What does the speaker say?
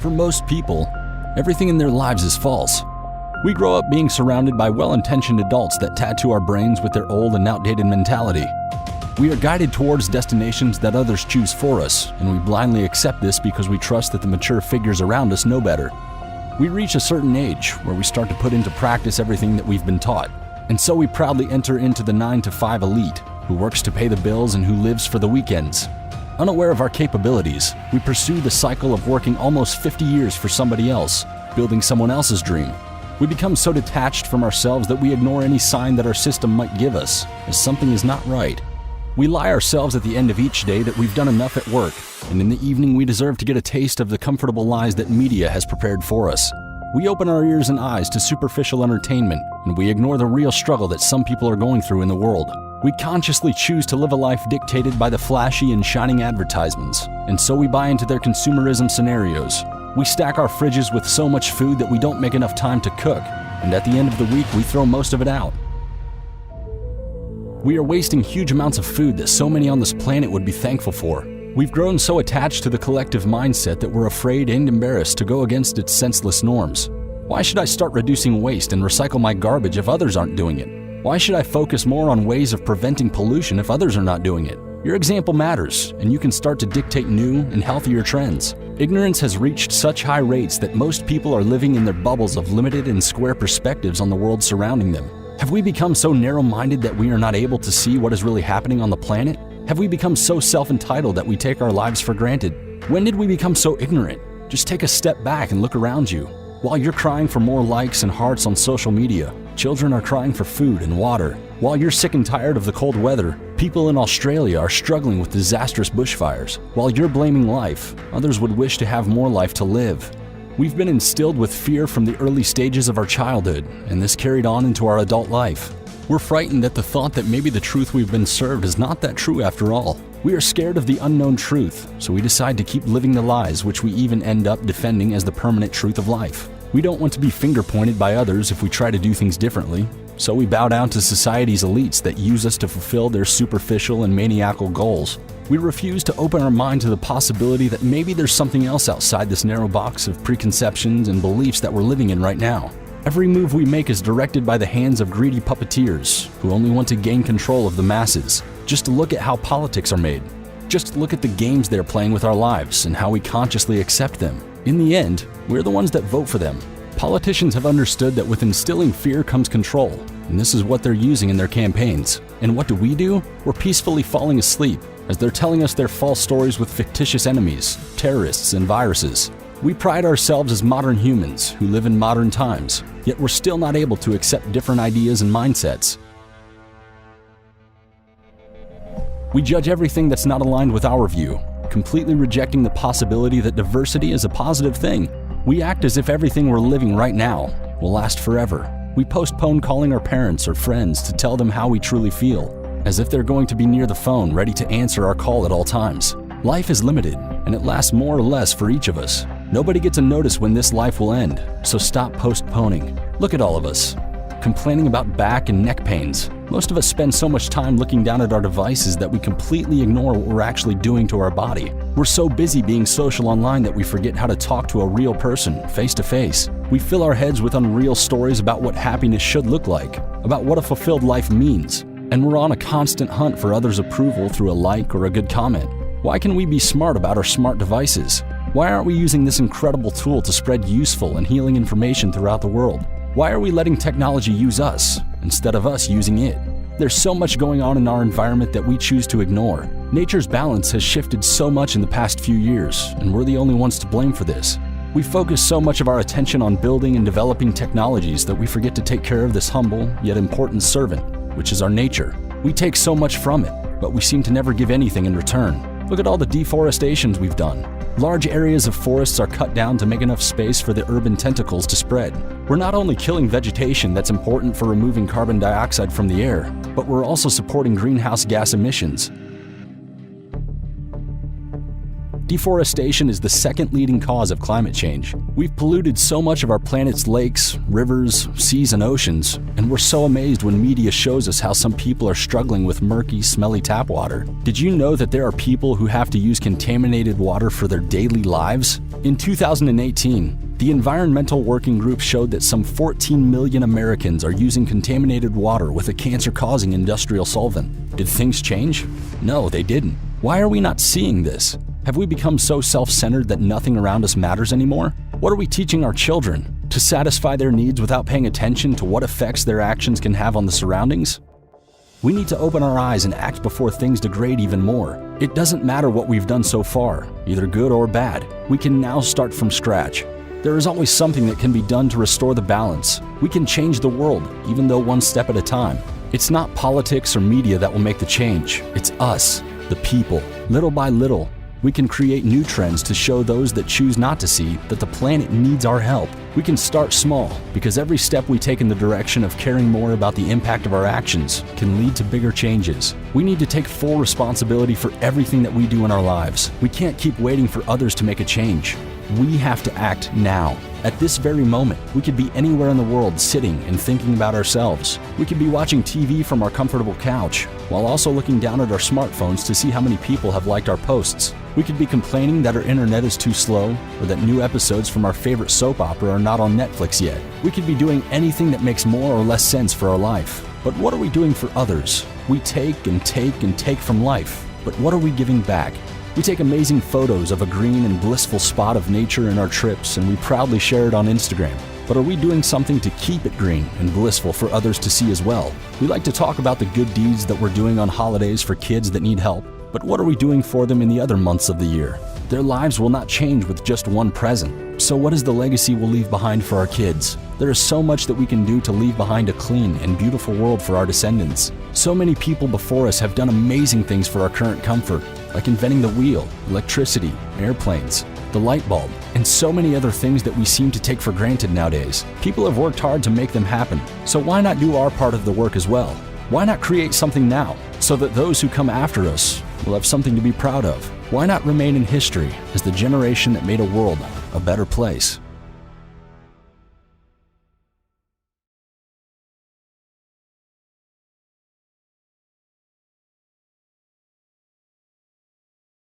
For most people, everything in their lives is false. We grow up being surrounded by well-intentioned adults that tattoo our brains with their old and outdated mentality. We are guided towards destinations that others choose for us, and we blindly accept this because we trust that the mature figures around us know better. We reach a certain age where we start to put into practice everything that we've been taught, and so we proudly enter into the 9-to-5 elite, who works to pay the bills and who lives for the weekends. Unaware of our capabilities, we pursue the cycle of working almost 50 years for somebody else, building someone else's dream. We become so detached from ourselves that we ignore any sign that our system might give us, as something is not right. We lie ourselves at the end of each day that we've done enough at work, and in the evening we deserve to get a taste of the comfortable lies that media has prepared for us. We open our ears and eyes to superficial entertainment, and we ignore the real struggle that some people are going through in the world. We consciously choose to live a life dictated by the flashy and shining advertisements, and so we buy into their consumerism scenarios. We stack our fridges with so much food that we don't make enough time to cook, and at the end of the week we throw most of it out. We are wasting huge amounts of food that so many on this planet would be thankful for. We've grown so attached to the collective mindset that we're afraid and embarrassed to go against its senseless norms. Why should I start reducing waste and recycle my garbage if others aren't doing it? Why should I focus more on ways of preventing pollution if others are not doing it? Your example matters, and you can start to dictate new and healthier trends. Ignorance has reached such high rates that most people are living in their bubbles of limited and square perspectives on the world surrounding them. Have we become so narrow-minded that we are not able to see what is really happening on the planet? Have we become so self-entitled that we take our lives for granted? When did we become so ignorant? Just take a step back and look around you. While you're crying for more likes and hearts on social media, children are crying for food and water. While you're sick and tired of the cold weather, people in Australia are struggling with disastrous bushfires. While you're blaming life, others would wish to have more life to live. We've been instilled with fear from the early stages of our childhood, and this carried on into our adult life. We're frightened at the thought that maybe the truth we've been served is not that true after all. We are scared of the unknown truth, so we decide to keep living the lies which we even end up defending as the permanent truth of life. We don't want to be finger-pointed by others if we try to do things differently, so we bow down to society's elites that use us to fulfill their superficial and maniacal goals. We refuse to open our mind to the possibility that maybe there's something else outside this narrow box of preconceptions and beliefs that we're living in right now. Every move we make is directed by the hands of greedy puppeteers who only want to gain control of the masses. Just look at how politics are made. Just look at the games they're playing with our lives and how we consciously accept them. In the end, we're the ones that vote for them. Politicians have understood that with instilling fear comes control, and this is what they're using in their campaigns. And what do? We're peacefully falling asleep as they're telling us their false stories with fictitious enemies, terrorists, and viruses. We pride ourselves as modern humans who live in modern times, yet we're still not able to accept different ideas and mindsets. We judge everything that's not aligned with our view, completely rejecting the possibility that diversity is a positive thing. We act as if everything we're living right now will last forever. We postpone calling our parents or friends to tell them how we truly feel, as if they're going to be near the phone ready to answer our call at all times. Life is limited, and it lasts more or less for each of us. Nobody gets a notice when this life will end, so stop postponing. Look at all of us, complaining about back and neck pains. Most of us spend so much time looking down at our devices that we completely ignore what we're actually doing to our body. We're so busy being social online that we forget how to talk to a real person, face to face. We fill our heads with unreal stories about what happiness should look like, about what a fulfilled life means, and we're on a constant hunt for others' approval through a like or a good comment. Why can we be smart about our smart devices? Why aren't we using this incredible tool to spread useful and healing information throughout the world? Why are we letting technology use us instead of us using it? There's so much going on in our environment that we choose to ignore. Nature's balance has shifted so much in the past few years, and we're the only ones to blame for this. We focus so much of our attention on building and developing technologies that we forget to take care of this humble yet important servant, which is our nature. We take so much from it, but we seem to never give anything in return. Look at all the deforestations we've done. Large areas of forests are cut down to make enough space for the urban tentacles to spread. We're not only killing vegetation that's important for removing carbon dioxide from the air, but we're also supporting greenhouse gas emissions. Deforestation is the second leading cause of climate change. We've polluted so much of our planet's lakes, rivers, seas, and oceans, and we're so amazed when media shows us how some people are struggling with murky, smelly tap water. Did you know that there are people who have to use contaminated water for their daily lives? In 2018, the Environmental Working Group showed that some 14 million Americans are using contaminated water with a cancer-causing industrial solvent. Did things change? No, they didn't. Why are we not seeing this? Have we become so self-centered that nothing around us matters anymore? What are we teaching our children? To satisfy their needs without paying attention to what effects their actions can have on the surroundings? We need to open our eyes and act before things degrade even more. It doesn't matter what we've done so far, either good or bad. We can now start from scratch. There is always something that can be done to restore the balance. We can change the world, even though one step at a time. It's not politics or media that will make the change. It's us, the people. Little by little, we can create new trends to show those that choose not to see that the planet needs our help. We can start small, because every step we take in the direction of caring more about the impact of our actions can lead to bigger changes. We need to take full responsibility for everything that we do in our lives. We can't keep waiting for others to make a change. We have to act now. At this very moment, we could be anywhere in the world sitting and thinking about ourselves. We could be watching TV from our comfortable couch, while also looking down at our smartphones to see how many people have liked our posts. We could be complaining that our internet is too slow, or that new episodes from our favorite soap opera are not on Netflix yet. We could be doing anything that makes more or less sense for our life. But what are we doing for others? We take and take and take from life, but what are we giving back? We take amazing photos of a green and blissful spot of nature in our trips, and we proudly share it on Instagram. But are we doing something to keep it green and blissful for others to see as well? We like to talk about the good deeds that we're doing on holidays for kids that need help, but what are we doing for them in the other months of the year? Their lives will not change with just one present. So what is the legacy we'll leave behind for our kids? There is so much that we can do to leave behind a clean and beautiful world for our descendants. So many people before us have done amazing things for our current comfort, like inventing the wheel, electricity, airplanes, the light bulb, and so many other things that we seem to take for granted nowadays. People have worked hard to make them happen, so why not do our part of the work as well? Why not create something now, so that those who come after us will have something to be proud of? Why not remain in history as the generation that made a world a better place?